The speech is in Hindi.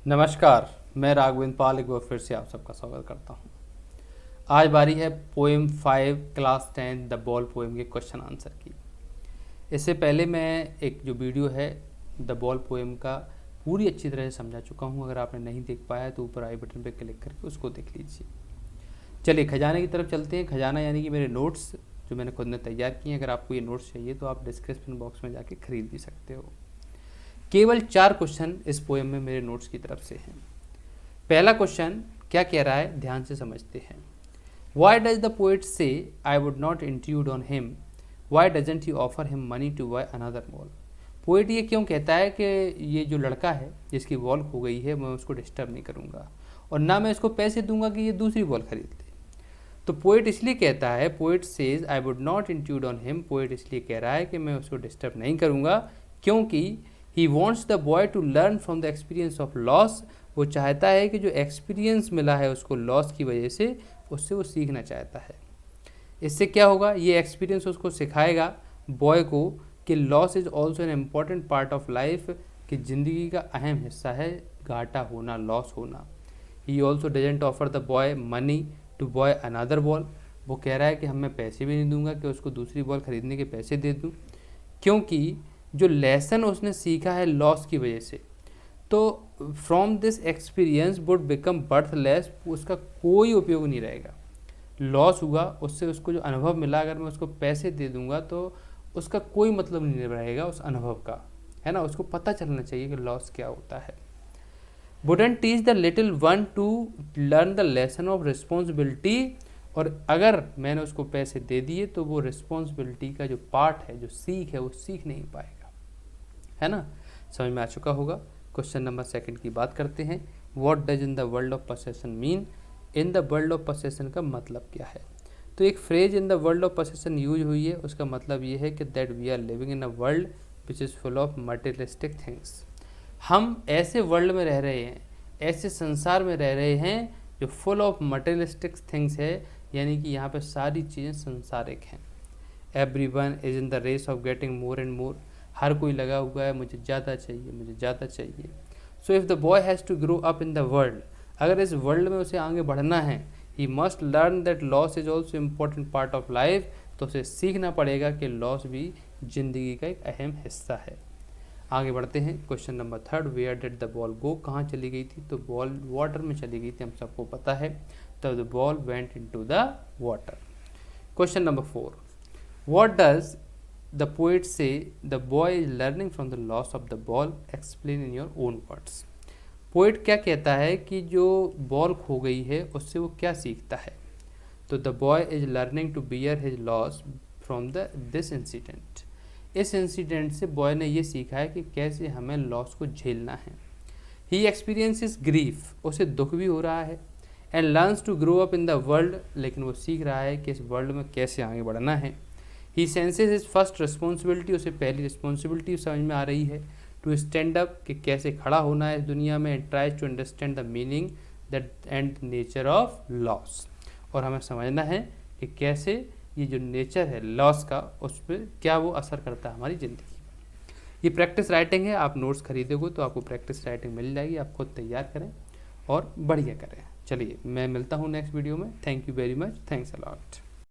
नमस्कार, मैं राघवेंद्र पाल एक बार फिर से आप सबका स्वागत करता हूं। आज बारी है poem 5 class 10 the ball poem के क्वेश्चन आंसर की। इससे पहले मैं एक जो वीडियो है द बॉल पोएम का पूरी अच्छी तरह से समझा चुका हूं। अगर आपने नहीं देख पाया तो ऊपर आई बटन पर क्लिक करके उसको देख लीजिए। चलिए खजाने की तरफ चलते हैं। खजाना यानी कि मेरे नोट्स जो मैंने खुद ने तैयार किए हैं। अगर आपको ये नोट्स चाहिए तो आप डिस्क्रिप्शन बॉक्स में जाके खरीद भी सकते हो। केवल 4 क्वेश्चन इस पोएम में मेरे नोट्स की तरफ से हैं। पहला क्वेश्चन क्या कह रहा है, ध्यान से समझते हैं। Why does the poet say I would not intrude on him, why doesn't he offer him money to buy another ball. Poet ये क्यों कहता है कि ये जो लड़का है जिसकी बॉल खो गई है मैं उसको डिस्टर्ब नहीं करूँगा और ना मैं इसको पैसे दूंगा कि ये दूसरी बॉल खरीद ले। तो पोएट इसलिए कहता है, poet says I would not intrude on him, poet इसलिए कह रहा है कि मैं उसको डिस्टर्ब नहीं करूँगा क्योंकि he wants the boy to learn from the experience of loss. वो चाहता है कि जो एक्सपीरियंस मिला है उसको लॉस की वजह से, उससे वो सीखना चाहता है। इससे क्या होगा, ये एक्सपीरियंस उसको सिखाएगा बॉय को कि loss is also an important part of life, कि ज़िंदगी का अहम हिस्सा है घाटा होना, लॉस होना। He also doesn't offer the boy money to buy another ball. वो कह रहा है कि हम मैं पैसे भी नहीं दूंगा कि उसको दूसरी बॉल खरीदने के पैसे दे दूँ, क्योंकि जो लेसन उसने सीखा है लॉस की वजह से, तो from this experience would become worthless, उसका कोई उपयोग नहीं रहेगा। लॉस हुआ, उससे उसको जो अनुभव मिला, अगर मैं उसको पैसे दे दूंगा तो उसका कोई मतलब नहीं रहेगा उस अनुभव का, है ना। उसको पता चलना चाहिए कि लॉस क्या होता है। Wouldn't teach the little one two learn the lesson of responsibility, और अगर मैंने उसको पैसे दे दिए तो वो रिस्पॉन्सिबिलिटी का जो पार्ट है, जो सीख है, वो सीख नहीं पाएगा, है ना। समझ में आ चुका होगा। क्वेश्चन नंबर 2 की बात करते हैं। What does in the world of possession mean, in the world of possession का मतलब क्या है। तो एक phrase in the world of possession use हुई है, उसका मतलब ये है कि that we are living in a world which is full of materialistic things. हम ऐसे वर्ल्ड में रह रहे हैं, ऐसे संसार में रह रहे हैं जो फुल ऑफ मटेरियलिस्टिक थिंग्स है, यानी कि यहाँ पे सारी चीज़ें संसारिक हैं। Every one is in the race of getting more and more, हर कोई लगा हुआ है मुझे ज़्यादा चाहिए, मुझे ज़्यादा चाहिए। So if the boy has to grow up in the world, अगर इस वर्ल्ड में उसे आगे बढ़ना है, he must learn that loss is also important part of life, तो उसे सीखना पड़ेगा कि लॉस भी ज़िंदगी का एक अहम हिस्सा है। आगे बढ़ते हैं। Question number 3, where did the ball go, कहाँ चली गई थी। तो बॉल वाटर में चली गई थी, हम सबको पता है। तब the ball went into the water. Question number 4, what does the poet say the boy is learning from the loss of the ball, explain in your own words. Poet क्या कहता है कि जो बॉल खो गई है उससे वो क्या सीखता है। तो the boy is learning to bear his loss from this incident. इस इंसिडेंट से बॉय ने ये सीखा है कि कैसे हमें लॉस को झेलना है। ही एक्सपीरियंसेस ग्रीफ, उसे दुख भी हो रहा है। And learns to grow up in the world, लेकिन वो सीख रहा है कि इस वर्ल्ड में कैसे आगे बढ़ना है। ही सेंसेस इज फर्स्ट रिस्पॉन्सिबिलिटी, उसे पहली रिस्पॉन्सिबिलिटी समझ में आ रही है। टू स्टैंड अप, कि कैसे खड़ा होना है इस दुनिया में। And tries to understand the meaning that and nature of loss, और हमें समझना है कि कैसे ये जो नेचर है लॉस का, उस पर क्या वो असर करता है हमारी ज़िंदगी में। ये प्रैक्टिस राइटिंग है, आप नोट्स खरीदोगे तो आपको प्रैक्टिस राइटिंग मिल जाएगी। आप खुद तैयार करें और बढ़िया करें। चलिए मैं मिलता हूँ नेक्स्ट वीडियो में। Thank you very much, thanks a lot.